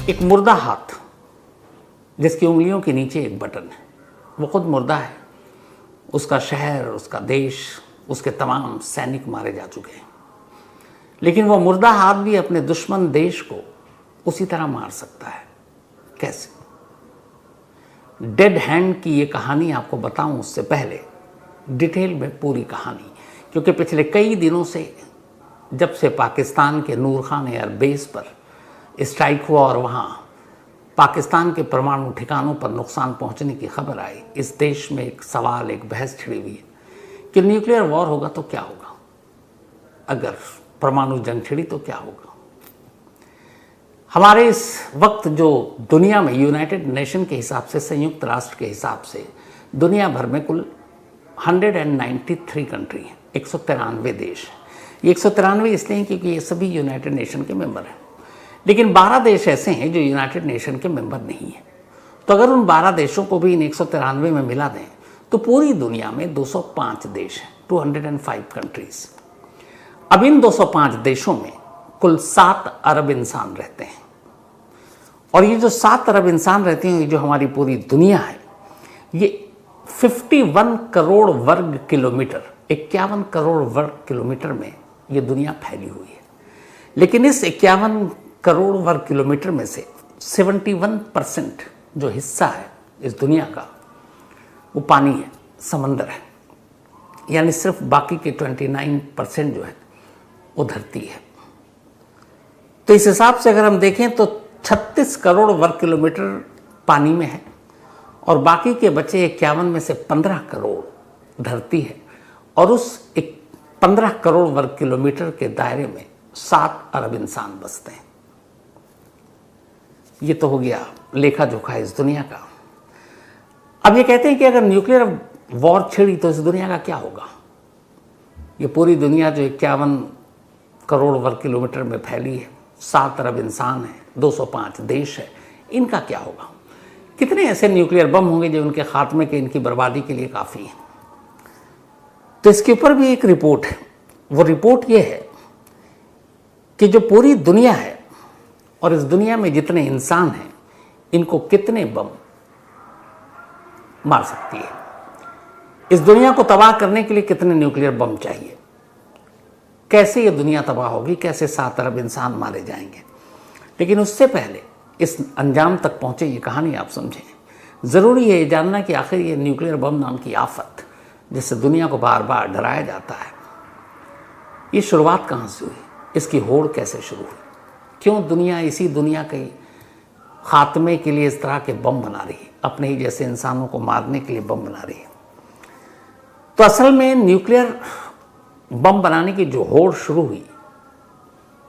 एक मुर्दा हाथ जिसकी उंगलियों के नीचे एक बटन है, वो खुद मुर्दा है। उसका शहर, उसका देश, उसके तमाम सैनिक मारे जा चुके हैं, लेकिन वो मुर्दा हाथ भी अपने दुश्मन देश को उसी तरह मार सकता है। कैसे? डेड हैंड की ये कहानी आपको बताऊं उससे पहले डिटेल में पूरी कहानी, क्योंकि पिछले कई दिनों से जब से पाकिस्तान के नूर खान एयर बेस पर स्ट्राइक हुआ और वहाँ पाकिस्तान के परमाणु ठिकानों पर नुकसान पहुँचने की खबर आई, इस देश में एक सवाल, एक बहस छिड़ी हुई है कि न्यूक्लियर वॉर होगा तो क्या होगा, अगर परमाणु जंग छिड़ी तो क्या होगा। हमारे इस वक्त जो दुनिया में यूनाइटेड नेशन के हिसाब से, संयुक्त राष्ट्र के हिसाब से दुनिया भर में कुल 193 कंट्री हैं, 193 देश। ये 193 इसलिए हैं क्योंकि ये सभी यूनाइटेड नेशन के मेंबर हैं, लेकिन 12 देश ऐसे हैं जो यूनाइटेड नेशन के मेंबर नहीं हैं। तो अगर उन 12 देशों को भी इन 193 में मिला दें तो पूरी दुनिया में 205 देश हैं, 205 कंट्रीज। अब इन 205 देशों में कुल 7 अरब इंसान रहते हैं, और ये जो 7 अरब इंसान रहते हैं, ये जो हमारी पूरी दुनिया है, ये 51 करोड़ वर्ग किलोमीटर, 51 करोड़ वर्ग किलोमीटर में ये दुनिया फैली हुई है। लेकिन इस 51 करोड़ वर्ग किलोमीटर में से 71% जो हिस्सा है इस दुनिया का, वो पानी है, समंदर है, यानी सिर्फ बाकी के 29% जो है वो धरती है। तो इस हिसाब से अगर हम देखें तो 36 करोड़ वर्ग किलोमीटर पानी में है, और बाकी के बचे 51 में से 15 करोड़ धरती है, और उस 15 करोड़ वर्ग किलोमीटर के दायरे में 7 अरब इंसान बसते हैं। ये तो हो गया लेखा जोखा इस दुनिया का। अब ये कहते हैं कि अगर न्यूक्लियर वॉर छिड़ी तो इस दुनिया का क्या होगा। ये पूरी दुनिया जो 51 करोड़ वर्ग किलोमीटर में फैली है, 7 अरब इंसान है, 205 देश है, इनका क्या होगा। कितने ऐसे न्यूक्लियर बम होंगे जो उनके खात्मे के, इनकी बर्बादी के लिए काफ़ी है। तो इसके ऊपर भी एक रिपोर्ट है। वो रिपोर्ट ये है कि जो पूरी दुनिया है और इस दुनिया में जितने इंसान हैं, इनको कितने बम मार सकती है। इस दुनिया को तबाह करने के लिए कितने न्यूक्लियर बम चाहिए, कैसे ये दुनिया तबाह होगी, कैसे 7 अरब इंसान मारे जाएंगे। लेकिन उससे पहले इस अंजाम तक पहुंचे ये कहानी आप समझें। ज़रूरी है ये जानना कि आखिर ये न्यूक्लियर बम नाम की आफत जिससे दुनिया को बार बार डराया जाता है, ये शुरुआत कहाँ से हुई, इसकी होड़ कैसे शुरू हुई, क्यों दुनिया इसी दुनिया के खात्मे के लिए इस तरह के बम बना रही है, अपने ही जैसे इंसानों को मारने के लिए बम बना रही है। तो असल में न्यूक्लियर बम बनाने की जो होड़ शुरू हुई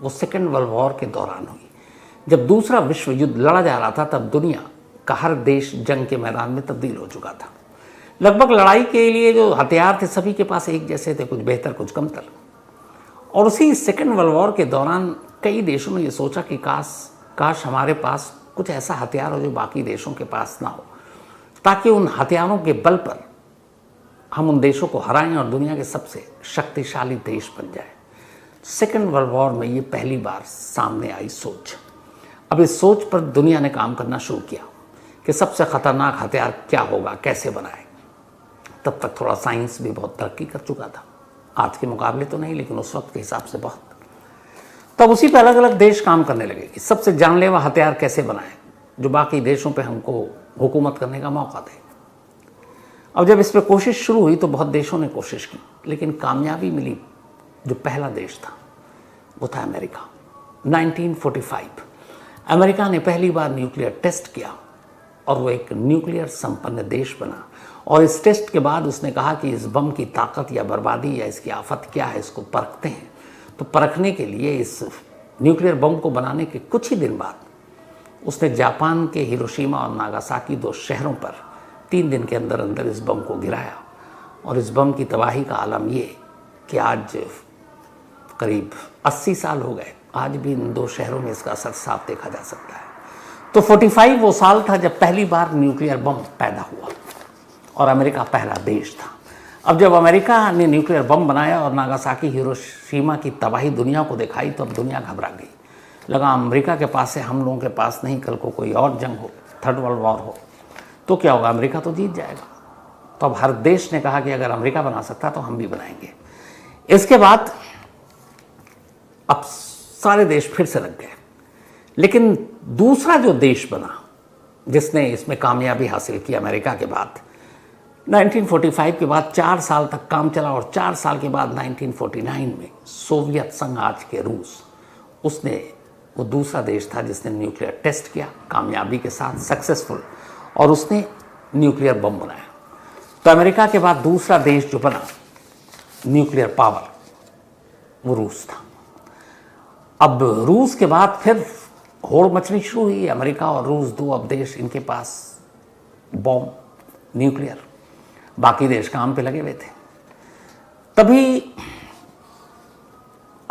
वो सेकेंड वर्ल्ड वॉर के दौरान हुई। जब दूसरा विश्व युद्ध लड़ा जा रहा था, तब दुनिया का हर देश जंग के मैदान में तब्दील हो चुका था। लगभग लड़ाई के लिए जो हथियार थे सभी के पास एक जैसे थे, कुछ बेहतर कुछ कमतर। और उसी सेकेंड वर्ल्ड वॉर के दौरान कई देशों ने ये सोचा कि काश हमारे पास कुछ ऐसा हथियार हो जो बाकी देशों के पास ना हो, ताकि उन हथियारों के बल पर हम उन देशों को हराएं और दुनिया के सबसे शक्तिशाली देश बन जाए। सेकेंड वर्ल्ड वॉर में ये पहली बार सामने आई सोच। अब इस सोच पर दुनिया ने काम करना शुरू किया कि सबसे खतरनाक हथियार क्या होगा, कैसे बनाए। तब तक थोड़ा साइंस भी बहुत तरक्की कर चुका था, आज के मुकाबले तो नहीं, लेकिन उस वक्त के हिसाब से बहुत। तब उसी पर अलग अलग देश काम करने लगे कि सबसे जानलेवा हथियार कैसे बनाएं जो बाकी देशों पे हमको हुकूमत करने का मौका दे। अब जब इस पर कोशिश शुरू हुई तो बहुत देशों ने कोशिश की, लेकिन कामयाबी मिली। जो पहला देश था वो था अमेरिका। 1945 अमेरिका ने पहली बार न्यूक्लियर टेस्ट किया और वो एक न्यूक्लियर संपन्न देश बना। और इस टेस्ट के बाद उसने कहा कि इस बम की ताकत या बर्बादी या इसकी आफत क्या है, इसको परखते हैं। तो परखने के लिए इस न्यूक्लियर बम को बनाने के कुछ ही दिन बाद उसने जापान के हिरोशिमा और नागासाकी 2 शहरों पर 3 दिन के अंदर अंदर इस बम को गिराया। और इस बम की तबाही का आलम ये कि आज करीब 80 साल हो गए, आज भी इन 2 शहरों में इसका असर साफ देखा जा सकता है। तो 45 वो साल था जब पहली बार न्यूक्लियर बम पैदा हुआ और अमेरिका पहला देश था। अब जब अमेरिका ने न्यूक्लियर बम बनाया और नागासाकी हिरोशिमा की तबाही दुनिया को दिखाई तो अब दुनिया घबरा गई। लगा अमेरिका के पास है, हम लोगों के पास नहीं, कल को कोई और जंग हो, थर्ड वर्ल्ड वॉर हो तो क्या होगा, अमेरिका तो जीत जाएगा। तो अब हर देश ने कहा कि अगर अमेरिका बना सकता तो हम भी बनाएंगे। इसके बाद अब सारे देश फिर से लग गए। लेकिन दूसरा जो देश बना जिसने इसमें कामयाबी हासिल की अमेरिका के बाद, 1945 के बाद 4 साल तक काम चला और 4 साल के बाद 1949 में सोवियत संघ, आज के रूस, उसने, वो दूसरा देश था जिसने न्यूक्लियर टेस्ट किया कामयाबी के साथ, सक्सेसफुल, और उसने न्यूक्लियर बम बनाया। तो अमेरिका के बाद दूसरा देश जो बना न्यूक्लियर पावर, वो रूस था। अब रूस के बाद फिर होड़ मचनी शुरू हुई। अमेरिका और रूस, दो अब देश, इनके पास बम, न्यूक्लियर, बाकी देश काम पे लगे हुए थे। तभी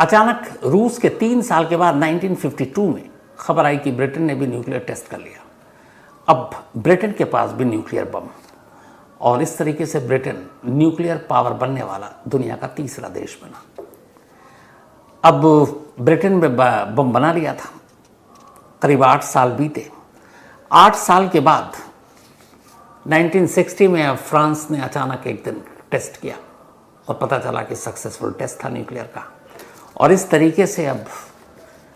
अचानक रूस के 3 साल के बाद 1952 में खबर आई कि ब्रिटेन ने भी न्यूक्लियर टेस्ट कर लिया। अब ब्रिटेन के पास भी न्यूक्लियर बम, और इस तरीके से ब्रिटेन न्यूक्लियर पावर बनने वाला दुनिया का तीसरा देश बना। अब ब्रिटेन में बम बना लिया था, करीब 8 साल बीते। 8 साल के बाद 1960 में अब फ्रांस ने अचानक एक दिन टेस्ट किया और पता चला कि सक्सेसफुल टेस्ट था न्यूक्लियर का। और इस तरीके से अब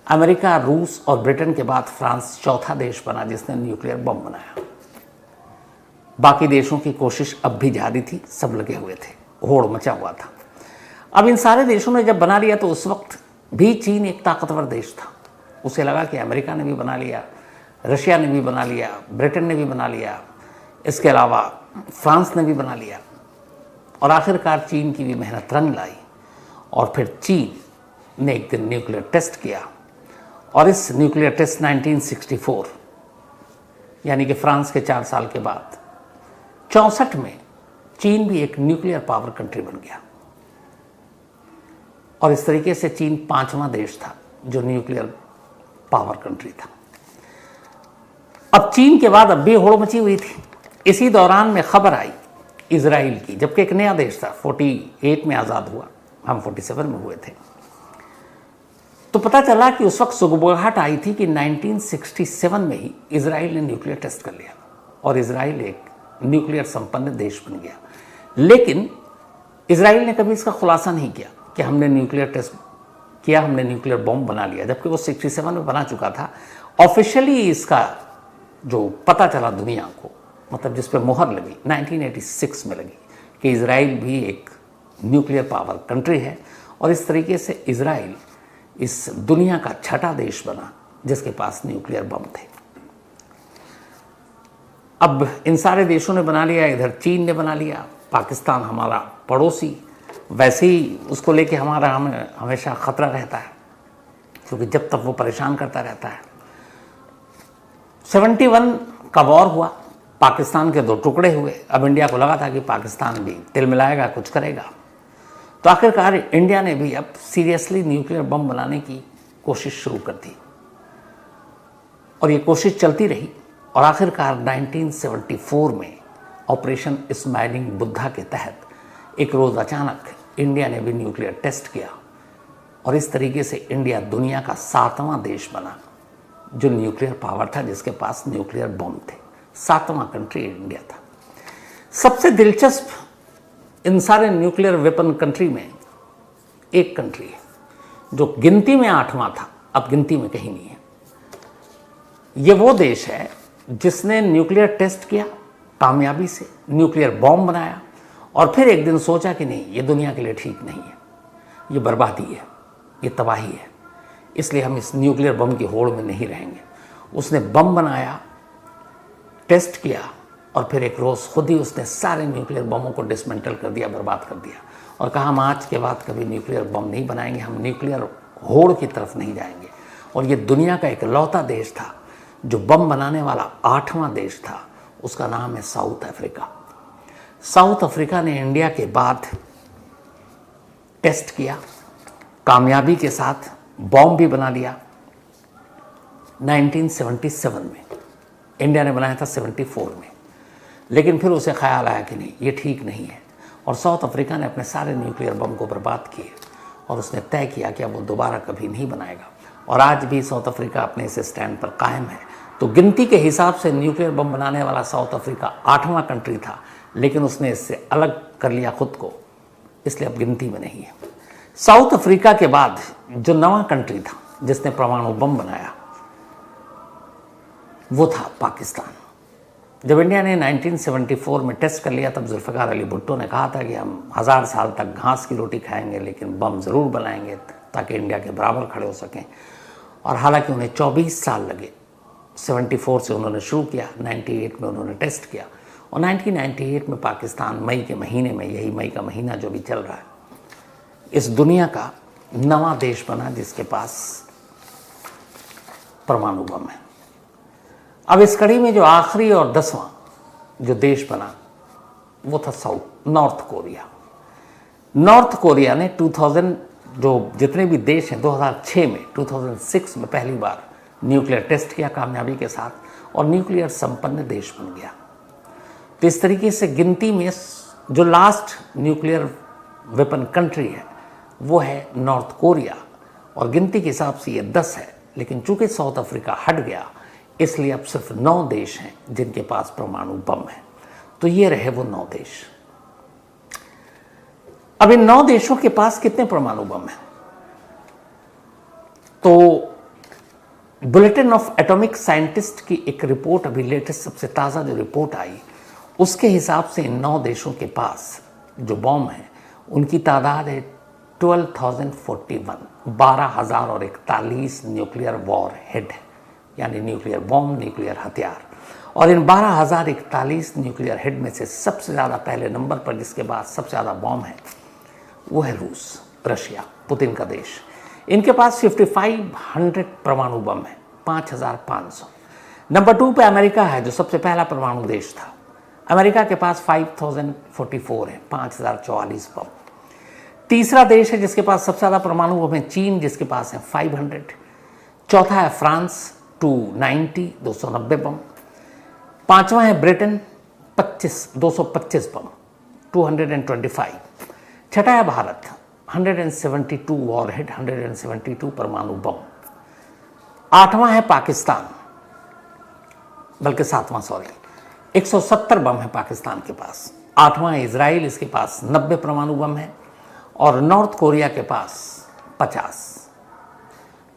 अमेरिका, रूस और ब्रिटेन के बाद फ्रांस चौथा देश बना जिसने न्यूक्लियर बम बनाया। बाकी देशों की कोशिश अब भी जारी थी, सब लगे हुए थे, होड़ मचा हुआ था। अब इन सारे देशों ने जब बना लिया तो उस वक्त भी चीन एक ताकतवर देश था। उसे लगा कि अमेरिका ने भी बना लिया, रशिया ने भी बना लिया, ब्रिटेन ने भी बना लिया, इसके अलावा फ्रांस ने भी बना लिया, और आखिरकार चीन की भी मेहनत रंग लाई। और फिर चीन ने एक दिन न्यूक्लियर टेस्ट किया, और इस न्यूक्लियर टेस्ट 1964 यानी कि फ्रांस के 4 साल के बाद 64 में चीन भी एक न्यूक्लियर पावर कंट्री बन गया। और इस तरीके से चीन 5वां देश था जो न्यूक्लियर पावर कंट्री था। अब चीन के बाद अब भी होड़ मची हुई थी। इसी दौरान में खबर आई इजराइल की, जबकि एक नया देश था, 48 में आज़ाद हुआ, हम 47 में हुए थे। तो पता चला कि उस वक्त सुगबुगाहट आई थी कि 1967 में ही इजराइल ने न्यूक्लियर टेस्ट कर लिया और इजराइल एक न्यूक्लियर संपन्न देश बन गया। लेकिन इजराइल ने कभी इसका खुलासा नहीं किया कि हमने न्यूक्लियर टेस्ट किया, हमने न्यूक्लियर बॉम्ब बना लिया, जबकि वो 67 में बना चुका था। ऑफिशियली इसका जो पता चला दुनिया को, मतलब जिस पे मोहर लगी, 1986 में लगी कि इजराइल भी एक न्यूक्लियर पावर कंट्री है। और इस तरीके से इजराइल इस दुनिया का 6ठा देश बना जिसके पास न्यूक्लियर बम थे। अब इन सारे देशों ने बना लिया, इधर चीन ने बना लिया, पाकिस्तान हमारा पड़ोसी, वैसे ही उसको लेके हमें हमेशा खतरा रहता है, क्योंकि जब तक वो परेशान करता रहता है। 71 का वॉर हुआ, पाकिस्तान के 2 टुकड़े हुए। अब इंडिया को लगा था कि पाकिस्तान भी तिल मिलाएगा, कुछ करेगा। तो आखिरकार इंडिया ने भी अब सीरियसली न्यूक्लियर बम बनाने की कोशिश शुरू कर दी, और ये कोशिश चलती रही। और आखिरकार 1974 में ऑपरेशन स्माइलिंग बुद्धा के तहत एक रोज़ अचानक इंडिया ने भी न्यूक्लियर टेस्ट किया, और इस तरीके से इंडिया दुनिया का 7वां देश बना जो न्यूक्लियर पावर था, जिसके पास न्यूक्लियर बम थे। 7वां कंट्री इंडिया था। सबसे दिलचस्प इन सारे न्यूक्लियर वेपन कंट्री में एक कंट्री है जो गिनती में 8वां था, अब गिनती में कहीं नहीं है। ये वो देश है जिसने न्यूक्लियर टेस्ट किया कामयाबी से, न्यूक्लियर बॉम्ब बनाया, और फिर एक दिन सोचा कि नहीं, ये दुनिया के लिए ठीक नहीं है, ये बर्बादी है, ये तबाही है, इसलिए हम इस न्यूक्लियर बम की होड़ में नहीं रहेंगे। उसने बम बनाया, टेस्ट किया, और फिर एक रोज़ खुद ही उसने सारे न्यूक्लियर बमों को डिसमेंटल कर दिया, बर्बाद कर दिया, और कहा हम आज के बाद कभी न्यूक्लियर बम नहीं बनाएंगे, हम न्यूक्लियर होड़ की तरफ नहीं जाएंगे। और ये दुनिया का इकलौता देश था जो बम बनाने वाला 8वां देश था। उसका नाम है साउथ अफ्रीका। साउथ अफ्रीका ने इंडिया के बाद टेस्ट किया, कामयाबी के साथ बॉम्ब भी बना लिया 1977 में। इंडिया ने बनाया था 74 में, लेकिन फिर उसे ख्याल आया कि नहीं, ये ठीक नहीं है, और साउथ अफ्रीका ने अपने सारे न्यूक्लियर बम को बर्बाद किए, और उसने तय किया कि अब वो दोबारा कभी नहीं बनाएगा। और आज भी साउथ अफ्रीका अपने इस स्टैंड पर कायम है। तो गिनती के हिसाब से न्यूक्लियर बम बनाने वाला साउथ अफ्रीका 8वां कंट्री था, लेकिन उसने इससे अलग कर लिया खुद को, इसलिए अब गिनती में नहीं है। साउथ अफ्रीका के बाद जो 9वां कंट्री था जिसने परमाणु बम बनाया वो था पाकिस्तान। जब इंडिया ने 1974 में टेस्ट कर लिया, तब जुल्फ़िकार अली भुट्टो ने कहा था कि हम 1000 साल तक घास की रोटी खाएंगे लेकिन बम ज़रूर बनाएंगे ताकि इंडिया के बराबर खड़े हो सकें। और हालांकि उन्हें 24 साल लगे। 74 से उन्होंने शुरू किया, 98 में उन्होंने टेस्ट किया और 1998 में पाकिस्तान मई के महीने में, यही मई का महीना जो भी चल रहा है, इस दुनिया का 9वां देश बना जिसके पास परमाणु बम है। अब इस कड़ी में जो आखिरी और 10वां जो देश बना वो था नॉर्थ कोरिया। नॉर्थ कोरिया ने 2000 जो जितने भी देश हैं 2006 में 2006 में पहली बार न्यूक्लियर टेस्ट किया कामयाबी के साथ और न्यूक्लियर संपन्न देश बन गया। तो इस तरीके से गिनती में जो लास्ट न्यूक्लियर वेपन कंट्री है वो है नॉर्थ कोरिया और गिनती के हिसाब से ये 10 है, लेकिन चूंकि साउथ अफ्रीका हट गया इसलिए अब सिर्फ 9 देश हैं जिनके पास परमाणु बम है। तो ये रहे वो 9 देश। अब इन 9 देशों के पास कितने परमाणु बम हैं? तो बुलेटिन ऑफ एटॉमिक साइंटिस्ट की एक रिपोर्ट, अभी लेटेस्ट सबसे ताज़ा जो रिपोर्ट आई, उसके हिसाब से इन 9 देशों के पास जो बम है उनकी तादाद है 12,041, 12,041 न्यूक्लियर वॉर हेड है, यानी न्यूक्लियर बॉम्ब, न्यूक्लियर हथियार। और इन 12,041 न्यूक्लियर हेड में से सबसे ज़्यादा पहले नंबर पर जिसके पास सबसे ज़्यादा बॉम्ब है वो है रूस, रशिया, पुतिन का देश। इनके पास 5500 परमाणु बम है, 5500। नंबर 2 पे अमेरिका है जो सबसे पहला परमाणु देश था। अमेरिका के पास 5044 है, 5044 बम। तीसरा देश है जिसके पास सबसे ज़्यादा परमाणु बम है चीन, जिसके पास है 500। चौथा है फ्रांस 290, 290 बम। पांचवा है ब्रिटेन 225 बम, 225। छठा है भारत 172 वॉरहेड, 172 परमाणु बम। आठवां है पाकिस्तान, बल्कि 7वां, सॉरी, 170 बम है पाकिस्तान के पास। आठवां है इजराइल, इसके पास 90 परमाणु बम है और नॉर्थ कोरिया के पास 50।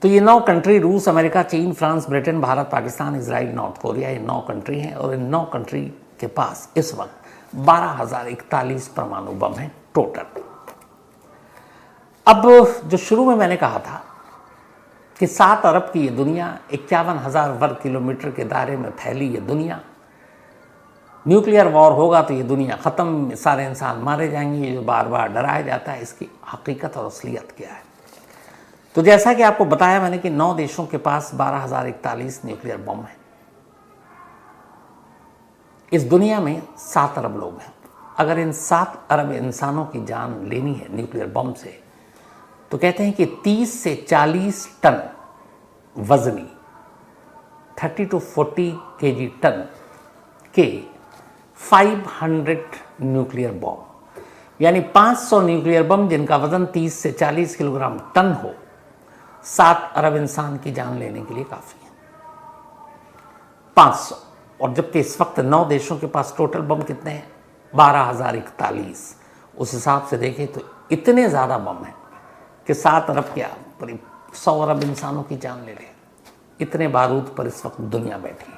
तो ये 9 कंट्री, रूस, अमेरिका, चीन, France, Britain, Bharat, Pakistan, Israel, north Korea, ये 9 कंट्री हैं और इन 9 कंट्री के पास इस वक्त 12,041 परमाणु बम हैं टोटल। अब जो शुरू में मैंने कहा था कि 7 अरब की ये दुनिया, 51,000 वर्ग किलोमीटर के दायरे में फैली ये दुनिया, न्यूक्लियर वॉर होगा तो ये दुनिया ख़त्म, सारे इंसान मारे जाएंगे, ये जो बार बार डराया जाता है, इसकी हकीकत और असलियत क्या है? तो जैसा कि आपको बताया मैंने कि 9 देशों के पास 12,041 न्यूक्लियर बम है। इस दुनिया में 7 अरब लोग हैं। अगर इन 7 अरब इंसानों की जान लेनी है न्यूक्लियर बम से, तो कहते हैं कि 30 से 40 टन वजनी, 30 to 40 kg टन के 500 न्यूक्लियर बम, यानी 500 न्यूक्लियर बम जिनका वजन 30 से 40 किलोग्राम टन हो, 7 अरब इंसान की जान लेने के लिए काफ़ी है। 500। और जबकि इस वक्त 9 देशों के पास टोटल बम कितने हैं? 12,041। उस हिसाब से देखें तो इतने ज़्यादा बम हैं कि 7 अरब क्या, 100 अरब इंसानों की जान ले लें। इतने बारूद पर इस वक्त दुनिया बैठी है।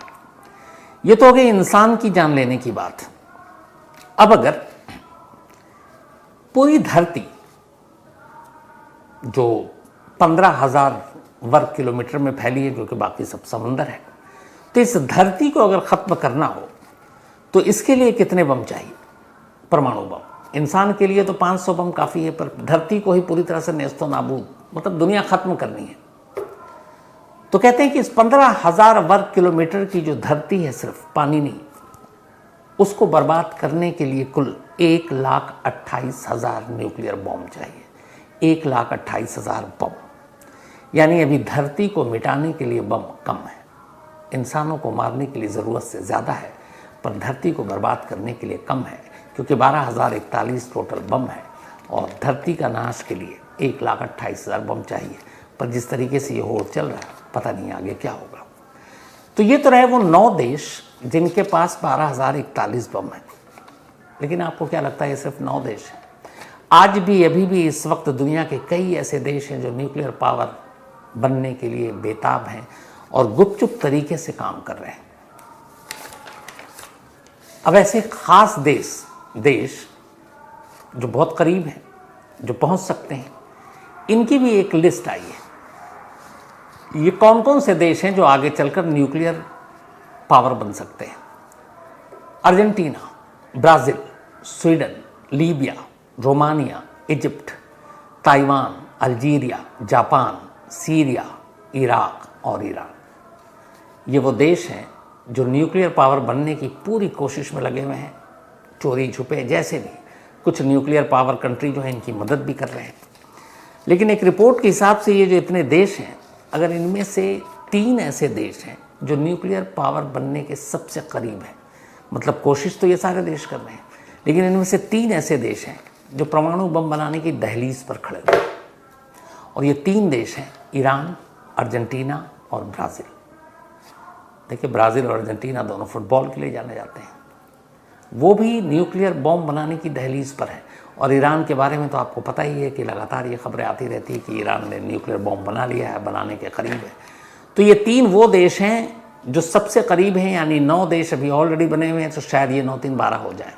ये तो हो गई इंसान की जान लेने की बात। अब अगर पूरी धरती जो 15,000 वर्ग किलोमीटर में फैली है, क्योंकि बाकी सब समंदर है, तो इस धरती को अगर ख़त्म करना हो तो इसके लिए कितने बम चाहिए? परमाणु बम। इंसान के लिए तो 500 बम काफ़ी है, पर धरती को ही पूरी तरह से नेस्तो नाबूद, मतलब दुनिया ख़त्म करनी है, तो कहते हैं कि इस 15,000 वर्ग किलोमीटर की जो धरती है, सिर्फ पानी नहीं, उसको बर्बाद करने के लिए कुल 1,28,000 न्यूक्लियर बम चाहिए। 1,28,000 बम, यानी अभी धरती को मिटाने के लिए बम कम है, इंसानों को मारने के लिए ज़रूरत से ज़्यादा है, पर धरती को बर्बाद करने के लिए कम है, क्योंकि 12,041 टोटल बम है और धरती का नाश के लिए 1,28,000 बम चाहिए। पर जिस तरीके से ये होड़ चल रहा है पता नहीं आगे क्या होगा। तो ये तो रहे वो 9 देश जिनके पास 12,041 बम है। लेकिन आपको क्या लगता है ये सिर्फ 9 देश हैं? आज भी अभी भी इस वक्त दुनिया के कई ऐसे देश हैं जो न्यूक्लियर पावर बनने के लिए बेताब हैं और गुपचुप तरीके से काम कर रहे हैं। अब ऐसे खास देश जो बहुत करीब हैं, जो पहुंच सकते हैं, इनकी भी एक लिस्ट आई है। ये कौन कौन से देश हैं जो आगे चलकर न्यूक्लियर पावर बन सकते हैं? Argentina, Brazil, Sweden, Libya, Romania, Egypt, Taiwan, Algeria, Japan, Syria, Iraq और ईरान। ये वो देश हैं जो न्यूक्लियर पावर बनने की पूरी कोशिश में लगे हुए हैं। चोरी छुपे जैसे भी कुछ न्यूक्लियर पावर कंट्री जो है इनकी मदद भी कर रहे हैं। लेकिन एक रिपोर्ट के हिसाब से ये जो इतने देश हैं, अगर इनमें से 3 ऐसे देश हैं जो न्यूक्लियर पावर बनने के सबसे करीब हैं, मतलब कोशिश तो ये सारे देश कर रहे हैं, लेकिन इनमें से 3 ऐसे देश हैं जो परमाणु बम बनाने की दहलीज पर खड़े हुए हैं। और ये 3 देश हैं ईरान, अर्जेंटीना और ब्राज़ील। देखिए, ब्राज़ील और अर्जेंटीना दोनों फुटबॉल के लिए जाने जाते हैं। वो भी न्यूक्लियर बम बनाने की दहलीज पर है। और ईरान के बारे में तो आपको पता ही है कि लगातार ये खबरें आती रहती है कि ईरान ने न्यूक्लियर बम बना लिया है, बनाने के करीब है। तो ये 3 वो देश हैं जो सबसे करीब हैं, यानी 9 देश अभी ऑलरेडी बने हुए हैं, तो शायद ये 9 3 12 हो जाए।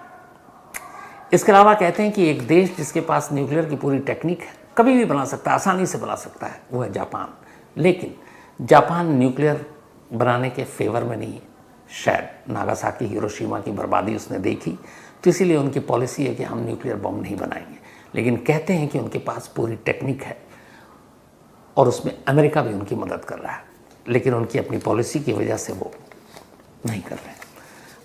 इसके अलावा कहते हैं कि एक देश जिसके पास न्यूक्लियर की पूरी टेक्निक है, कभी भी बना सकता है, आसानी से बना सकता है, वो है जापान। लेकिन जापान न्यूक्लियर बनाने के फेवर में नहीं है। शायद नागासाकी, हिरोशिमा की बर्बादी उसने देखी, तो इसीलिए उनकी पॉलिसी है कि हम न्यूक्लियर बम नहीं बनाएंगे। लेकिन कहते हैं कि उनके पास पूरी टेक्निक है और उसमें अमेरिका भी उनकी मदद कर रहा है, लेकिन उनकी अपनी पॉलिसी की वजह से वो नहीं कर रहे हैं।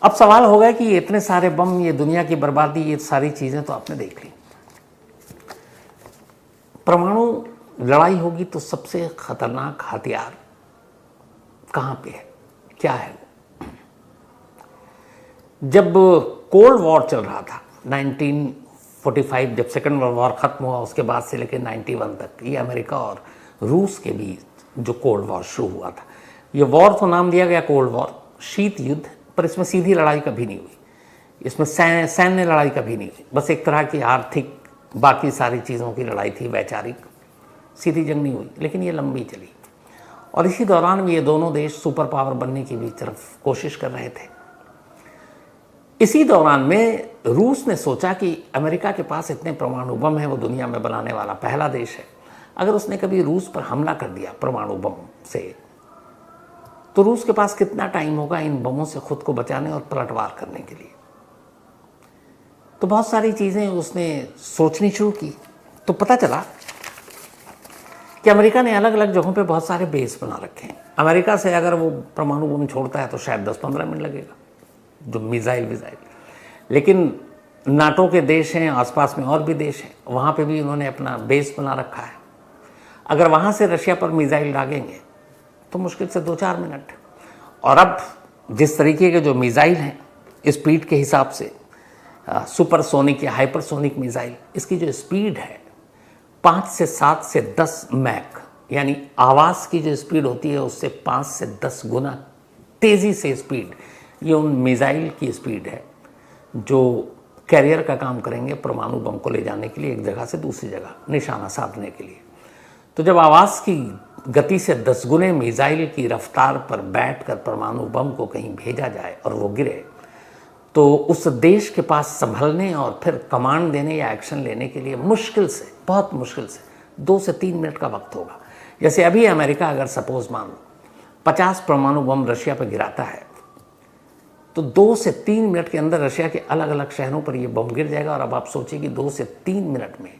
अब सवाल होगा कि ये इतने सारे बम, ये दुनिया की बर्बादी, ये सारी चीज़ें तो आपने देख ली। परमाणु लड़ाई होगी तो सबसे खतरनाक हथियार कहाँ पे है, क्या है? जब कोल्ड वॉर चल रहा था 1945, जब सेकेंड वर्ल्ड वॉर खत्म हुआ, उसके बाद से लेकर 91 तक, ये अमेरिका और रूस के बीच जो कोल्ड वॉर शुरू हुआ था, ये वॉर तो नाम दिया गया कोल्ड वॉर, शीत युद्ध, पर इसमें सीधी लड़ाई कभी नहीं हुई, इसमें सैन्य लड़ाई कभी नहीं हुई। बस एक तरह की आर्थिक, बाकी सारी चीज़ों की लड़ाई थी, वैचारिक, सीधी जंग नहीं हुई, लेकिन ये लंबी चली। और इसी दौरान भी ये दोनों देश सुपर पावर बनने की भी तरफ कोशिश कर रहे थे। इसी दौरान में रूस ने सोचा कि अमेरिका के पास इतने परमाणु बम है, वो दुनिया में बनाने वाला पहला देश है। अगर उसने कभी रूस पर हमला कर दिया परमाणु बम से, तो रूस के पास कितना टाइम होगा इन बमों से खुद को बचाने और पलटवार करने के लिए। तो बहुत सारी चीज़ें उसने सोचनी शुरू की। तो पता चला कि अमेरिका ने अलग अलग जगहों पे बहुत सारे बेस बना रखे हैं। अमेरिका से अगर वो परमाणु बम छोड़ता है तो शायद 10-15 मिनट लगेगा, जो मिसाइल। लेकिन नाटो के देश हैं, आसपास में और भी देश हैं, वहाँ पे भी उन्होंने अपना बेस बना रखा है। अगर वहाँ से रशिया पर मिसाइल दागेंगे तो मुश्किल से 2-4 मिनट। और अब जिस तरीके के जो मिसाइल हैं, स्पीड के हिसाब से सुपरसोनिक या हाइपरसोनिक मिसाइल, इसकी जो स्पीड है 5 से 7 से 10 मैक, यानी आवाज़ की जो स्पीड होती है उससे 5 से 10 गुना तेज़ी से स्पीड, ये उन मिसाइल की स्पीड है जो कैरियर का काम करेंगे परमाणु बम को ले जाने के लिए एक जगह से दूसरी जगह निशाना साधने के लिए। तो जब आवाज़ की गति से 10 गुने मिसाइल की रफ्तार पर बैठकर परमाणु बम को कहीं भेजा जाए और वो गिरे, तो उस देश के पास संभलने और फिर कमांड देने या एक्शन लेने के लिए मुश्किल से, बहुत मुश्किल से 2 से 3 मिनट का वक्त होगा। जैसे अभी अमेरिका अगर सपोज मान लो 50 परमाणु बम रशिया पर गिराता है, तो 2 से 3 मिनट के अंदर रशिया के अलग अलग शहरों पर ये बम गिर जाएगा। और अब आप सोचिए कि 2 से 3 मिनट में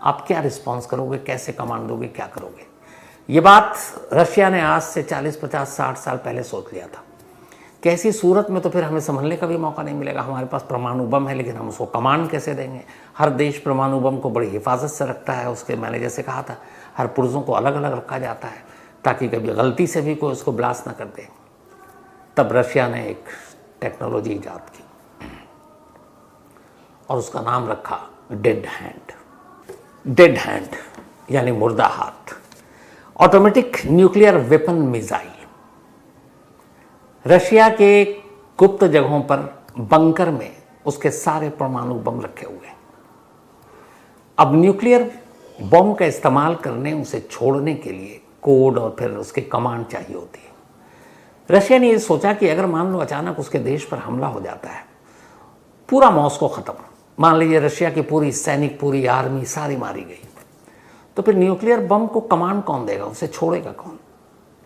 आप क्या रिस्पॉन्स करोगे, कैसे कमांड दोगे, क्या करोगे। ये बात रशिया ने आज से 40, 50, 60 साल पहले सोच लिया था। कैसी सूरत में तो फिर हमें संभलने का भी मौका नहीं मिलेगा। हमारे पास परमाणु बम है, लेकिन हम उसको कमांड कैसे देंगे। हर देश परमाणु बम को बड़ी हिफाजत से रखता है। उसके मैंने जैसे कहा था, हर पुर्जों को अलग अलग रखा जाता है ताकि कभी गलती से भी कोई उसको ब्लास्ट ना कर दे। तब रशिया ने एक टेक्नोलॉजी ईजाद की और उसका नाम रखा डेड हैंड। डेड हैंड यानी मुर्दा हाथ। Automatic nuclear weapon missile. Russia के गुप्त जगहों पर बंकर में उसके सारे परमाणु बम रखे हुए हैं। अब न्यूक्लियर बम का इस्तेमाल करने, उसे छोड़ने के लिए कोड और फिर उसके कमांड चाहिए होती है। रशिया ने ये सोचा कि अगर मान लो अचानक उसके देश पर हमला हो जाता है, पूरा मॉस्को खत्म, मान लीजिए रशिया की पूरी सैनिक, पूरी आर्मी सारी मारी गई, तो फिर न्यूक्लियर बम को कमांड कौन देगा, उसे छोड़ेगा कौन?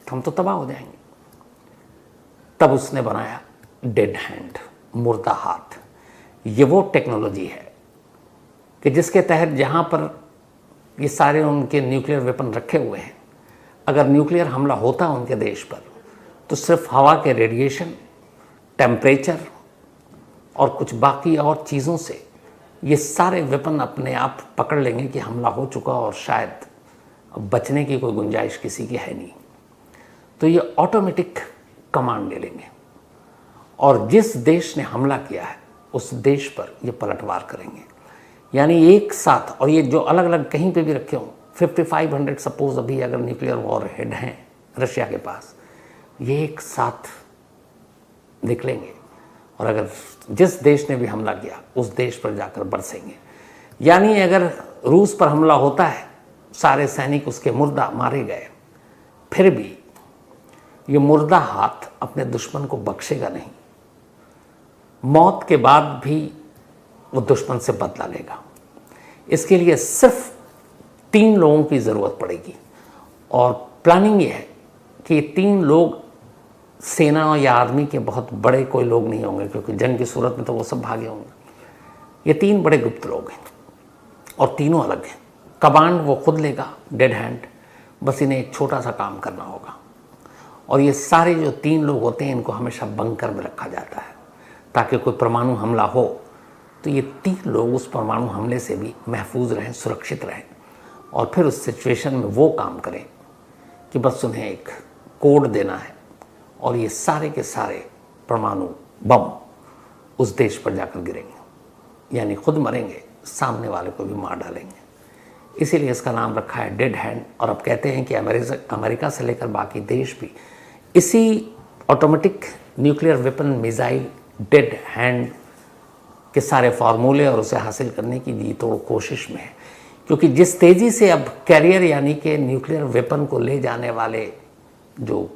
हम तो तबाह हो जाएंगे। तब उसने बनाया डेड हैंड, मुर्दा हाथ। ये वो टेक्नोलॉजी है कि जिसके तहत जहां पर ये सारे उनके न्यूक्लियर वेपन रखे हुए हैं, अगर न्यूक्लियर हमला होता उनके देश पर तो सिर्फ हवा के रेडिएशन, टेम्परेचर और कुछ बाकी और चीज़ों से ये सारे वेपन अपने आप पकड़ लेंगे कि हमला हो चुका और शायद बचने की कोई गुंजाइश किसी की है नहीं। तो ये ऑटोमेटिक कमांड ले लेंगे और जिस देश ने हमला किया है उस देश पर ये पलटवार करेंगे। यानी एक साथ, और ये जो अलग अलग कहीं पे भी रखे हों, 5500 सपोज अभी अगर न्यूक्लियर वॉर हेड हैं रशिया के पास, ये एक साथ निकलेंगे और अगर जिस देश ने भी हमला किया उस देश पर जाकर बरसेंगे। यानी अगर रूस पर हमला होता है, सारे सैनिक उसके मुर्दा मारे गए, फिर भी ये मुर्दा हाथ अपने दुश्मन को बख्शेगा नहीं। मौत के बाद भी वो दुश्मन से बदला लेगा। इसके लिए सिर्फ 3 लोगों की ज़रूरत पड़ेगी और प्लानिंग ये है कि 3 लोग सेना या आर्मी के बहुत बड़े कोई लोग नहीं होंगे, क्योंकि जंग की सूरत में तो वो सब भागे होंगे। ये 3 बड़े गुप्त लोग हैं और तीनों अलग हैं। कमांड वो खुद लेगा, डेड हैंड, बस इन्हें एक छोटा सा काम करना होगा। और ये सारे जो 3 लोग होते हैं इनको हमेशा बंकर में रखा जाता है ताकि कोई परमाणु हमला हो तो ये 3 लोग उस परमाणु हमले से भी महफूज रहें, सुरक्षित रहें और फिर उस सिचुएशन में वो काम करें कि बस उन्हें एक कोड देना है और ये सारे के सारे परमाणु बम उस देश पर जाकर गिरेंगे। यानी खुद मरेंगे, सामने वाले को भी मार डालेंगे। इसीलिए इसका नाम रखा है डेड हैंड। और अब कहते हैं कि अमेरिका से लेकर बाकी देश भी इसी automatic nuclear weapon missile dead hand के सारे फार्मूले और उसे हासिल करने की जी तोड़ कोशिश में है। क्योंकि जिस तेज़ी से अब कैरियर यानी कि न्यूक्लियर वेपन को ले जाने वाले जो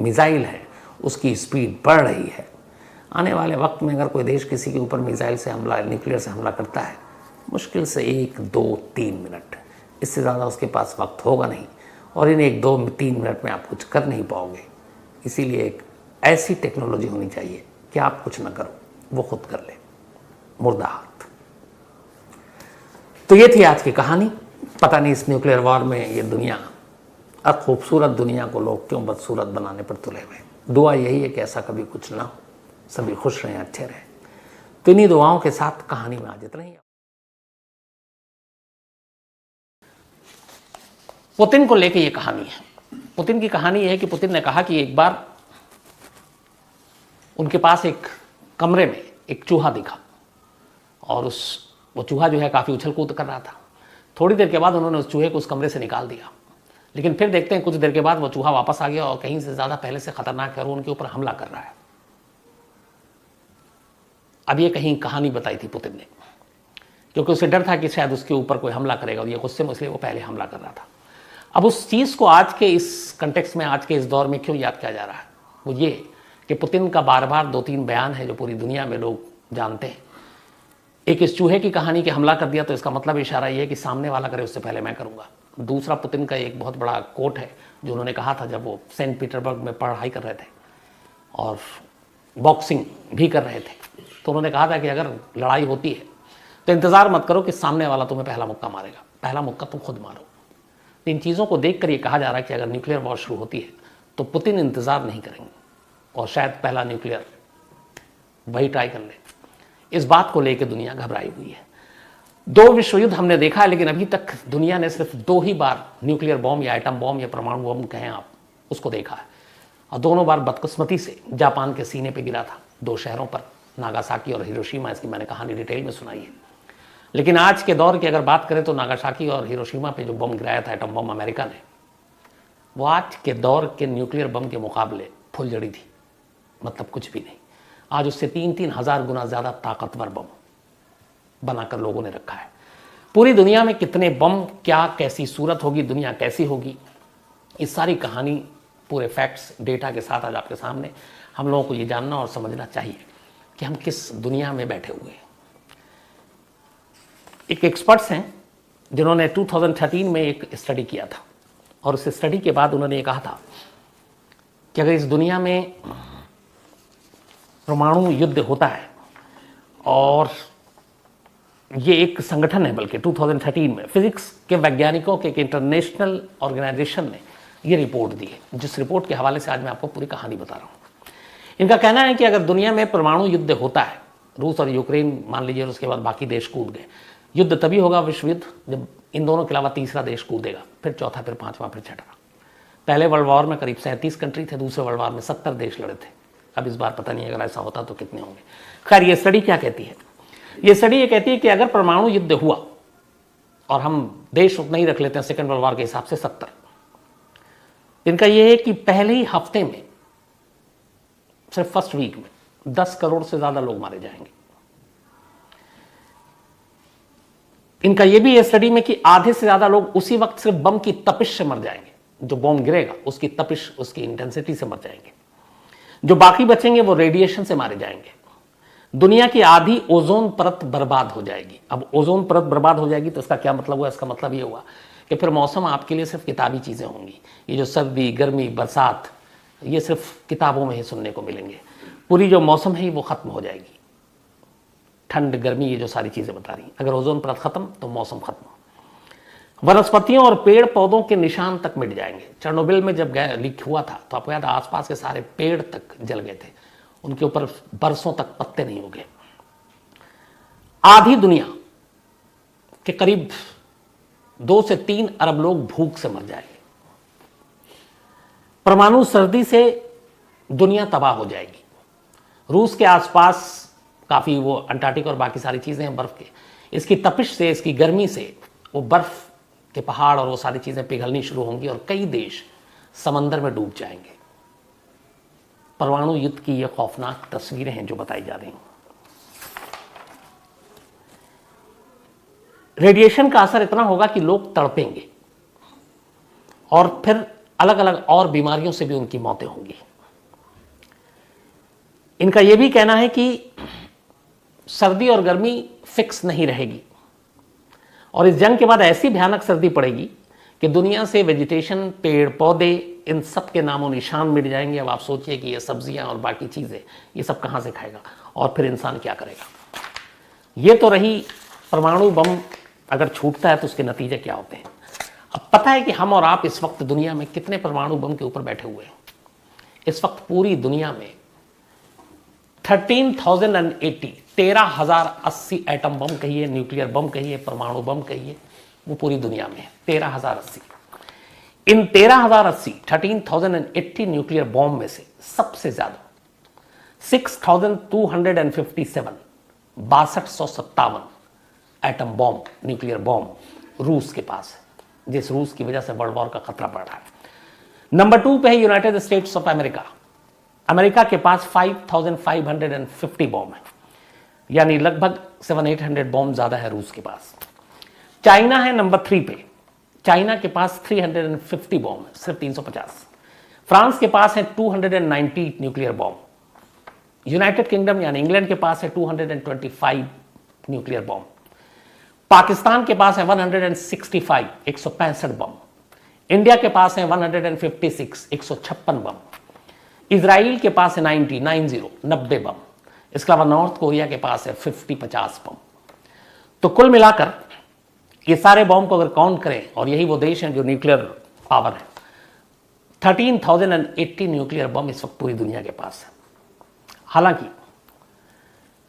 मिसाइल हैं उसकी स्पीड बढ़ रही है, आने वाले वक्त में अगर कोई देश किसी के ऊपर मिसाइल से हमला, न्यूक्लियर से हमला करता है, मुश्किल से 1, 2, 3 मिनट, इससे ज़्यादा उसके पास वक्त होगा नहीं और इन 1, 2, 3 मिनट में आप कुछ कर नहीं पाओगे। इसीलिए एक ऐसी टेक्नोलॉजी होनी चाहिए कि आप कुछ ना करो, वो खुद कर ले, मुर्दा हाथ। तो ये थी आज की कहानी। पता नहीं इस न्यूक्लियर वॉर में ये दुनिया, खूबसूरत दुनिया को लोग क्यों बदसूरत बनाने पर तुले हुए। दुआ यही है कि ऐसा कभी कुछ ना हो, सभी खुश रहें, अच्छे रहें। तो इन्हीं दुआओं के साथ कहानी में आज इतना ही। पुतिन को लेके ये कहानी है। पुतिन की कहानी यह है कि पुतिन ने कहा कि एक बार उनके पास एक कमरे में एक चूहा दिखा और वो चूहा जो है काफ़ी उछल कूद कर रहा था। थोड़ी देर के बाद उन्होंने उस चूहे को उस कमरे से निकाल दिया, लेकिन फिर देखते हैं कुछ देर के बाद वो चूहा वापस आ गया और कहीं से ज़्यादा पहले से खतरनाक है और उनके ऊपर हमला कर रहा है। अब ये कहीं कहानी बताई थी पुतिन ने, क्योंकि उसे डर था कि शायद उसके ऊपर कोई हमला करेगा और ये गुस्से में इसलिए वो पहले हमला कर रहा था। अब उस चीज़ को आज के इस कंटेक्स्ट में, आज के इस दौर में क्यों याद किया जा रहा है, वो ये कि पुतिन का बार बार 2-3 बयान है जो पूरी दुनिया में लोग जानते हैं। एक, इस चूहे की कहानी कि हमला कर दिया तो इसका मतलब इशारा ये है कि सामने वाला करे उससे पहले मैं करूँगा। दूसरा, पुतिन का एक बहुत बड़ा कोट है जो उन्होंने कहा था जब वो सेंट पीटर्सबर्ग में पढ़ाई कर रहे थे और बॉक्सिंग भी कर रहे थे, तो उन्होंने कहा था कि अगर लड़ाई होती है तो इंतज़ार मत करो कि सामने वाला तुम्हें पहला मुक्का मारेगा, पहला मुक्का तुम खुद मारो। इन चीज़ों को देखकर ये कहा जा रहा है कि अगर न्यूक्लियर वॉर शुरू होती है तो पुतिन इंतज़ार नहीं करेंगे और शायद पहला न्यूक्लियर वही ट्राई कर ले। इस बात को लेकर दुनिया घबराई हुई है। 2 विश्व युद्ध हमने देखा है, लेकिन अभी तक दुनिया ने सिर्फ 2 ही बार न्यूक्लियर बॉम्ब या एटम बॉम्ब या परमाणु बॉम्ब कहें आप, उसको देखा है और दोनों बार बदकिस्मती से जापान के सीने पे गिरा था, 2 शहरों पर, नागासाकी और हिरोशिमा। इसकी मैंने कहानी डिटेल में सुनाई है। लेकिन आज के दौर की अगर बात करें तो नागासाकी और हिरोशिमा पे जो बम गिराया था एटम बम अमेरिका ने, वो आज के दौर के न्यूक्लियर बम के मुकाबले फुलझड़ी थी, मतलब कुछ भी नहीं। आज उससे 3-3 हज़ार गुना ज़्यादा ताकतवर बम बनाकर लोगों ने रखा है। पूरी दुनिया में कितने बम, क्या कैसी सूरत होगी, दुनिया कैसी होगी, इस सारी कहानी पूरे फैक्ट्स डेटा के साथ आज आपके सामने। हम लोगों को ये जानना और समझना चाहिए कि हम किस दुनिया में बैठे हुए हैं। एक एक्सपर्ट्स हैं जिन्होंने 2013 में एक स्टडी किया था, और उस स्टडी के बाद उन्होंने ये कहा था कि अगर इस दुनिया में परमाणु युद्ध होता है, और ये एक संगठन है, बल्कि 2013 में फिजिक्स के वैज्ञानिकों के एक इंटरनेशनल ऑर्गेनाइजेशन ने ये रिपोर्ट दी है, जिस रिपोर्ट के हवाले से आज मैं आपको पूरी कहानी बता रहा हूँ। इनका कहना है कि अगर दुनिया में परमाणु युद्ध होता है, रूस और यूक्रेन मान लीजिए, और उसके बाद बाकी देश कूद गए, युद्ध तभी होगा विश्व युद्ध जब इन दोनों के अलावा तीसरा देश कूदेगा, फिर चौथा, फिर पांचवा, फिर छठा। पहले वर्ल्ड वॉर में करीब 37 कंट्री थे, दूसरे वर्ल्ड वॉर में 70 देश लड़े थे। अब इस बार पता नहीं अगर ऐसा होता तो कितने होंगे। खैर, ये स्टडी क्या कहती है? ये स्टडी ये कहती है कि अगर परमाणु युद्ध हुआ, और हम देश उतना ही रख लेते हैं सेकेंड वर्ल्ड वॉर के हिसाब से 70, इनका यह है कि पहले ही हफ्ते में, सिर्फ फर्स्ट वीक में 10 करोड़ से ज्यादा लोग मारे जाएंगे। इनका यह भी है स्टडी में कि आधे से ज्यादा लोग उसी वक्त सिर्फ बम की तपिश से मर जाएंगे। जो बम गिरेगा उसकी तपिश, उसकी इंटेंसिटी से मर जाएंगे। जो बाकी बचेंगे वो रेडिएशन से मारे जाएंगे। दुनिया की आधी ओजोन परत बर्बाद हो जाएगी। अब ओजोन परत बर्बाद हो जाएगी तो इसका क्या मतलब हुआ? इसका मतलब ये हुआ कि फिर मौसम आपके लिए सिर्फ किताबी चीजें होंगी। ये जो सर्दी, गर्मी, बरसात, ये सिर्फ किताबों में ही सुनने को मिलेंगे। पूरी जो मौसम है वो खत्म हो जाएगी। ठंड, गर्मी, ये जो सारी चीजें बता रही, अगर ओजोन परत खत्म तो मौसम खत्म। वनस्पतियों और पेड़ पौधों के निशान तक मिट जाएंगे। चेरनोबिल में जब लीक हुआ था तो आपको याद, आसपास के सारे पेड़ तक जल गए थे, उनके ऊपर बरसों तक पत्ते नहीं उगे। आधी दुनिया के करीब 2 से 3 अरब लोग भूख से मर जाएंगे। परमाणु सर्दी से दुनिया तबाह हो जाएगी। रूस के आसपास काफी वो अंटार्कटिक और बाकी सारी चीजें हैं बर्फ के, इसकी तपिश से, इसकी गर्मी से वो बर्फ के पहाड़ और वो सारी चीजें पिघलनी शुरू होंगी और कई देश समंदर में डूब जाएंगे। परमाणु युद्ध की ये खौफनाक तस्वीरें हैं जो बताई जा रही हैं। रेडिएशन का असर इतना होगा कि लोग तड़पेंगे और फिर अलग अलग और बीमारियों से भी उनकी मौतें होंगी। इनका यह भी कहना है कि सर्दी और गर्मी फिक्स नहीं रहेगी और इस जंग के बाद ऐसी भयानक सर्दी पड़ेगी कि दुनिया से वेजिटेशन, पेड़ पौधे, इन सब के नामों निशान मिट जाएंगे। अब आप सोचिए कि ये सब्जियां और बाकी चीजें, ये सब कहां से खाएगा और फिर इंसान क्या करेगा? ये तो रही परमाणु बम अगर छूटता है तो उसके नतीजे क्या होते हैं। अब पता है कि हम और आप इस वक्त दुनिया में कितने परमाणु बम के ऊपर बैठे हुए हैं। इस वक्त पूरी दुनिया में 13,080 13,080 एटम बम कहिए, न्यूक्लियर बम कहिए, परमाणु बम कहिए, वो पूरी दुनिया में है 13,080। इन 13,080 13,080 न्यूक्लियर बॉम्ब में से सबसे ज्यादा 6,257 6257 एटम बॉम्ब, न्यूक्लियर बॉम्ब रूस के पास है, जिस रूस की वजह से वर्ल्ड वॉर का खतरा बढ़ रहा है। नंबर 2 पे है United states of America. America के पास 5,550 बॉम्ब है, यानी लगभग 700-800 बॉम्ब ज्यादा है रूस के पास। चाइना है नंबर 3 पे, चाइना के पास 350 बॉम्ब है, सिर्फ 350। फ्रांस के पास है 290 न्यूक्लियर बॉम्ब। यूनाइटेड किंगडम यानी इंग्लैंड के पास है 225 न्यूक्लियर बॉम्ब। पाकिस्तान के पास है 165 165 बम। इंडिया के पास है 156 156 बम। इजराइल के पास है 90 बम। इसके अलावा नॉर्थ कोरिया के पास है 50 बम। तो कुल मिलाकर ये सारे बॉम्ब को अगर काउंट करें, और यही वो देश हैं जो न्यूक्लियर पावर है, 13,080 न्यूक्लियर बम इस वक्त पूरी दुनिया के पास है। हालांकि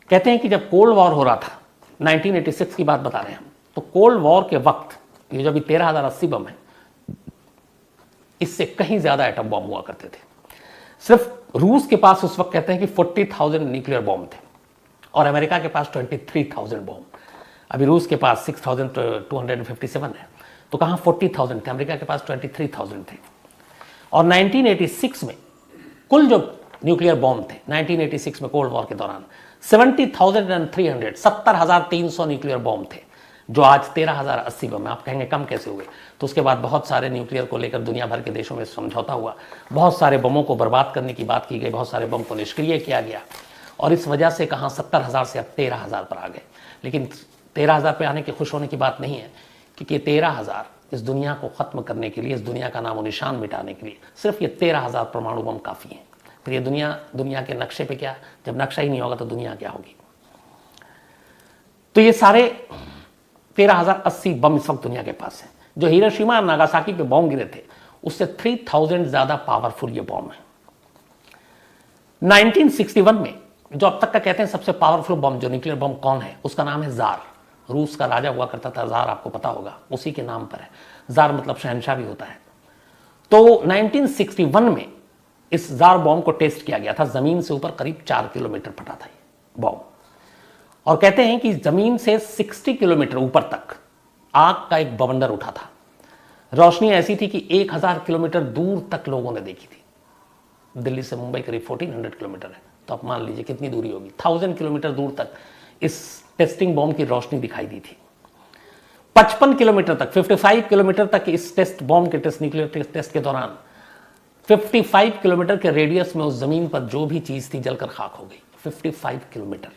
कहते हैं कि जब कोल्ड वॉर हो रहा था, 1986 की बात बता रहे हैं हम, तो कोल्ड वॉर के वक्त ये जो अभी 13,080 बम है, इससे कहीं ज्यादा एटम बॉम्ब हुआ करते थे। सिर्फ रूस के पास उस वक्त कहते हैं कि 40,000 न्यूक्लियर बॉम्ब थे और अमेरिका के पास 23,000 बॉम्ब। अभी रूस के पास 6,257 है, तो कहां 40,000 थे, अमेरिका के पास 23,000 थे। और 1986 में कुल जो न्यूक्लियर बॉम्ब थे 1986 में कोल्ड वॉर के दौरान 70,300 70,300 न्यूक्लियर बॉम्ब थे, जो आज 13,080 बम है। आप कहेंगे कम कैसे हुए? तो उसके बाद बहुत सारे न्यूक्लियर को लेकर दुनिया भर के देशों में समझौता हुआ, बहुत सारे बमों को बर्बाद करने की बात की गई, बहुत सारे बम को निष्क्रिय किया गया, और इस वजह से कहाँ 70,000 से अब 13,000 पर आ गए। लेकिन 13,000 पे आने की खुश होने की बात नहीं है, क्योंकि ये 13,000 इस दुनिया को ख़त्म करने के लिए, इस दुनिया का नामो निशान मिटाने के लिए सिर्फ ये 13,000 परमाणु बम काफ़ी हैं। फिर ये दुनिया के नक्शे पे क्या, जब नक्शा ही नहीं होगा तो दुनिया क्या होगी? तो ये सारे 13,080 बम इस वक्त दुनिया के पास हैं। जो हिरोशिमा और नागासाकी पे बॉम्ब गिरे थे उससे 3,000 ज़्यादा पावरफुल ये बॉम्ब है। 1961 में जो अब तक का कहते हैं सबसे पावरफुल बम, जो न्यूक्लियर बम कौन है, उसका नाम है जार। रूस का राजा हुआ करता था जार, आपको पता होगा, उसी के नाम पर है। जार मतलब शहंशाह भी होता है। तो 1961 में इस जार बॉम्ब को टेस्ट किया गया था। जमीन से ऊपर करीब 4 किलोमीटर फटा था ये बॉम्ब, और कहते हैं कि जमीन से 60 किलोमीटर ऊपर तक आग का एक बवंडर उठा था। रोशनी ऐसी थी कि 1000 किलोमीटर दूर तक लोगों ने देखी थी। दिल्ली से मुंबई करीब 1400 किलोमीटर है, तो आप मान लीजिए कितनी दूरी होगी। 1000 किलोमीटर दूर तक इस टेस्टिंग बॉम्ब की रोशनी दिखाई दी थी। 55 किलोमीटर तक, 55 किलोमीटर तक इस टेस्ट बॉम्ब के न्यूक्लियर टेस्ट के दौरान 55 किलोमीटर के रेडियस में उस जमीन पर जो भी चीज थी जलकर खाक हो गई। 55 किलोमीटर,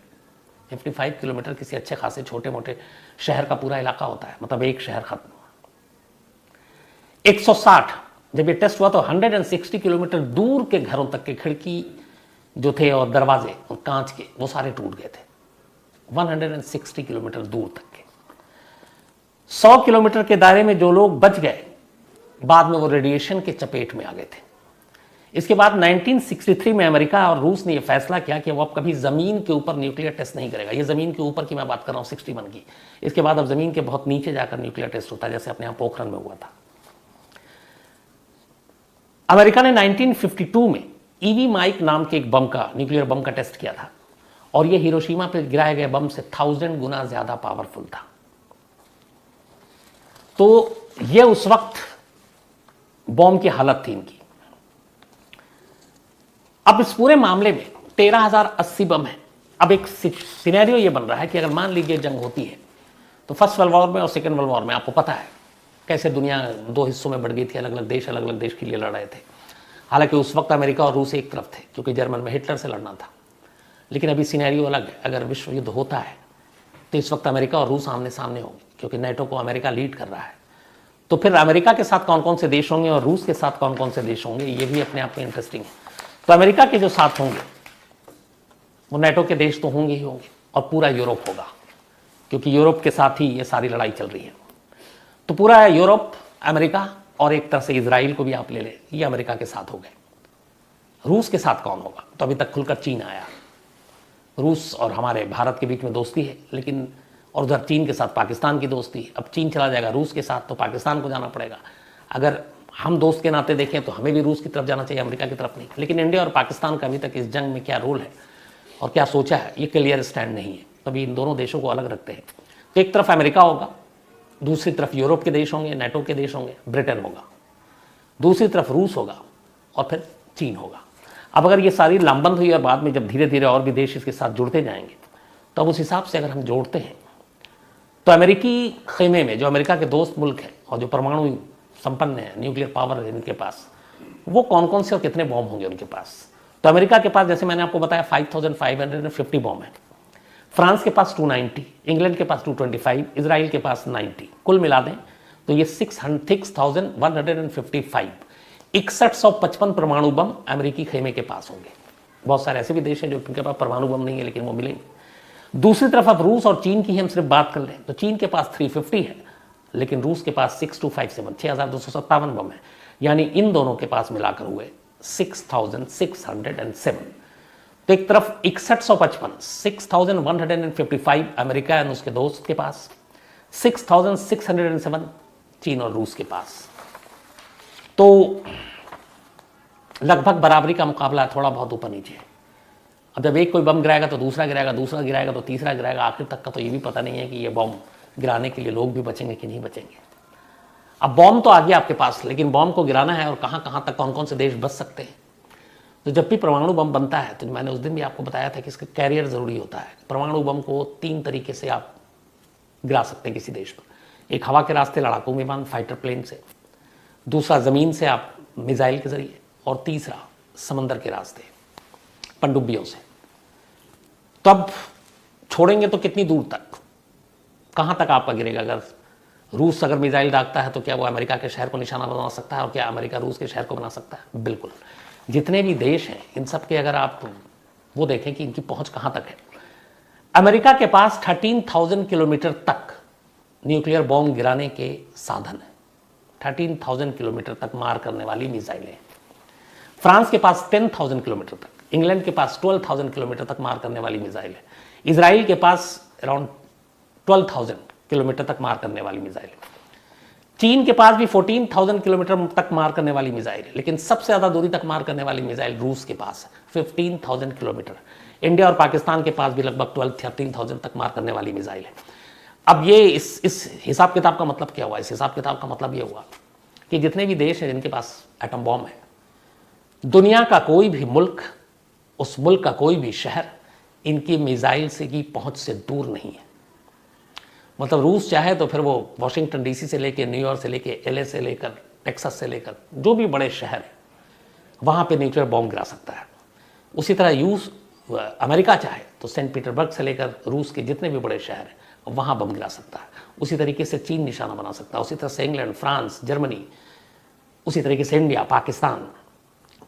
55 किलोमीटर किसी अच्छे खासे छोटे मोटे शहर का पूरा इलाका होता है, मतलब एक शहर खत्म। 160 जब ये टेस्ट हुआ तो 160 किलोमीटर दूर के घरों तक के खिड़की जो थे और दरवाजे और कांच के, वो सारे टूट गए थे। 160 किलोमीटर दूर तक के। 100 किलोमीटर के दायरे में जो लोग बच गए, बाद में वो रेडिएशन के चपेट में आ गए थे। इसके बाद 1963 में अमेरिका और रूस ने यह फैसला किया कि वो अब कभी जमीन के ऊपर न्यूक्लियर टेस्ट नहीं करेगा। ये जमीन के ऊपर की मैं बात कर रहा हूं 61 की। इसके बाद अब जमीन के बहुत नीचे जाकर न्यूक्लियर टेस्ट होता है, जैसे अपने यहां पोखरण में हुआ था। अमेरिका ने 1952 में ईवी माइक नाम के एक बम का, न्यूक्लियर बम का टेस्ट किया था, और यह हिरोशिमा पर गिराए गए बम से 1000 गुना ज्यादा पावरफुल था। तो यह उस वक्त बॉम्ब की हालत थी इनकी। अब इस पूरे मामले में 13,080 बम है। अब एक सिनेरियो ये बन रहा है कि अगर मान लीजिए जंग होती है तो फर्स्ट वर्ल्ड वॉर में और सेकेंड वर्ल्ड वॉर में आपको पता है कैसे दुनिया दो हिस्सों में बढ़ गई थी, अलग अलग देश के लिए लड़ रहे थे। हालांकि उस वक्त अमेरिका और रूस एक तरफ थे क्योंकि जर्मन में हिटलर से लड़ना था, लेकिन अभी सिनेरियो अलग है। अगर विश्व युद्ध होता है तो इस वक्त अमेरिका और रूस आमने सामने होंगे, क्योंकि नेटो को अमेरिका लीड कर रहा है। तो फिर अमेरिका के साथ कौन कौन से देश होंगे और रूस के साथ कौन कौन से देश होंगे, ये भी अपने आप में इंटरेस्टिंग है। तो अमेरिका के जो साथ होंगे वो नेटो के देश तो होंगे ही होंगे, और पूरा यूरोप होगा, क्योंकि यूरोप के साथ ही ये सारी लड़ाई चल रही है। तो पूरा यूरोप, अमेरिका, और एक तरह से इजराइल को भी आप ले लें, ये अमेरिका के साथ हो गए। रूस के साथ कौन होगा? तो अभी तक खुलकर चीन आया। रूस और हमारे भारत के बीच में दोस्ती है, लेकिन और उधर चीन के साथ पाकिस्तान की दोस्ती है। अब चीन चला जाएगा रूस के साथ तो पाकिस्तान को जाना पड़ेगा। अगर हम दोस्त के नाते देखें तो हमें भी रूस की तरफ जाना चाहिए, अमेरिका की तरफ नहीं। लेकिन इंडिया और पाकिस्तान का अभी तक इस जंग में क्या रोल है और क्या सोचा है, ये क्लियर स्टैंड नहीं है। तभी इन दोनों देशों को अलग रखते हैं। तो एक तरफ अमेरिका होगा, दूसरी तरफ यूरोप के देश होंगे, नेटो के देश होंगे, ब्रिटेन होगा, दूसरी तरफ रूस होगा, और फिर चीन होगा। अब अगर ये सारी लामबंद हुई और बाद में जब धीरे धीरे और भी देश इसके साथ जुड़ते जाएंगे, तो अब उस हिसाब से अगर हम जोड़ते हैं तो अमेरिकी खेमे में जो अमेरिका के दोस्त मुल्क हैं और जो परमाणु संपन्न है, न्यूक्लियर पावर है इनके पास, वो कौन कौन से और कितने बॉम्ब होंगे उनके पास। तो अमेरिका के पास, जैसे मैंने आपको बताया, 5550 बॉम्ब है। फ्रांस के पास 290, इंग्लैंड के पास 225, इजराइल के पास 90। कुल मिला दें तो ये 6155 6155 परमाणु बम अमेरिकी खेमे के पास होंगे। बहुत सारे ऐसे भी देश हैं जो उनके पास परमाणु बम नहीं है, लेकिन वो मिलेंगे। दूसरी तरफ अब रूस और चीन की हम सिर्फ बात कर लें तो चीन के पास 350 है, लेकिन रूस के पास 6257 6257 बम है। यानी इन दोनों के पास मिलाकर हुए 6607। तो एक तरफ 6155 6155 अमेरिका और उसके दोस्त के पास, 6607 चीन और रूस के पास। तो लगभग बराबरी का मुकाबला, थोड़ा बहुत ऊपर नीचे है। अब जब एक कोई बम गिराएगा तो दूसरा गिराएगा, दूसरा गिराएगा तो तीसरा गिराएगा, आखिर तक का तो ये भी पता नहीं है कि ये बम गिराने के लिए लोग भी बचेंगे कि नहीं बचेंगे। अब बॉम्ब तो आ गया आपके पास, लेकिन बॉम्ब को गिराना है और कहाँ कहाँ तक कौन कौन से देश बच सकते हैं। तो जब भी परमाणु बम बनता है, तो मैंने उस दिन भी आपको बताया था कि इसका कैरियर ज़रूरी होता है। परमाणु बम को 3 तरीके से आप गिरा सकते हैं किसी देश पर। एक हवा के रास्ते लड़ाकू विमान फाइटर प्लेन से, दूसरा ज़मीन से आप मिसाइल के ज़रिए, और तीसरा समंदर के रास्ते पनडुब्बियों से। तब छोड़ेंगे तो कितनी दूर तक, कहाँ तक आपका गिरेगा? अगर रूस अगर मिसाइल दागता है तो क्या वो अमेरिका के शहर को निशाना बना सकता है, और क्या अमेरिका रूस के शहर को बना सकता है? बिल्कुल। जितने भी देश हैं इन सब के अगर आप वो देखें कि इनकी पहुंच कहाँ तक है, अमेरिका के पास 13,000 किलोमीटर तक न्यूक्लियर बॉम्ब गिराने के साधन है। 13,000 किलोमीटर तक मार करने वाली मिसाइलें। फ्रांस के पास 10,000 किलोमीटर तक, इंग्लैंड के पास 12,000 किलोमीटर तक मार करने वाली मिसाइल है, इजराइल के पास अराउंड 12,000 किलोमीटर तक मार करने वाली मिसाइल है, चीन के पास भी 14,000 किलोमीटर तक मार करने वाली मिसाइल है, लेकिन सबसे ज़्यादा दूरी तक मार करने वाली मिसाइल रूस के पास है, 15,000 किलोमीटर। इंडिया और पाकिस्तान के पास भी लगभग 12-13,000 तक मार करने वाली मिसाइल है। अब ये इस हिसाब किताब का मतलब क्या हुआ? इस हिसाब किताब का मतलब ये हुआ कि जितने भी देश हैं जिनके पास एटम बॉम्ब है, दुनिया का कोई भी मुल्क, उस मुल्क का कोई भी शहर इनकी मिसाइल से की पहुंच से दूर नहीं है। मतलब रूस चाहे तो फिर वो वाशिंगटन डीसी से लेकर, न्यूयॉर्क से लेकर, एलए से लेकर, टेक्सास से लेकर जो भी बड़े शहर हैं वहाँ पे न्यूक्लियर बॉम्ब गिरा सकता है। उसी तरह अमेरिका चाहे तो सेंट पीटर्सबर्ग से लेकर रूस के जितने भी बड़े शहर हैं वहाँ बम गिरा सकता है। उसी तरीके से चीन निशाना बना सकता है, उसी तरह से इंग्लैंड, फ्रांस, जर्मनी, उसी तरीके से इंडिया, पाकिस्तान।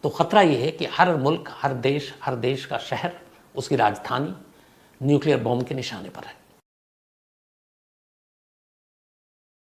तो ख़तरा ये है कि हर मुल्क, हर देश का शहर, उसकी राजधानी न्यूक्लियर बॉम्ब के निशाने पर है।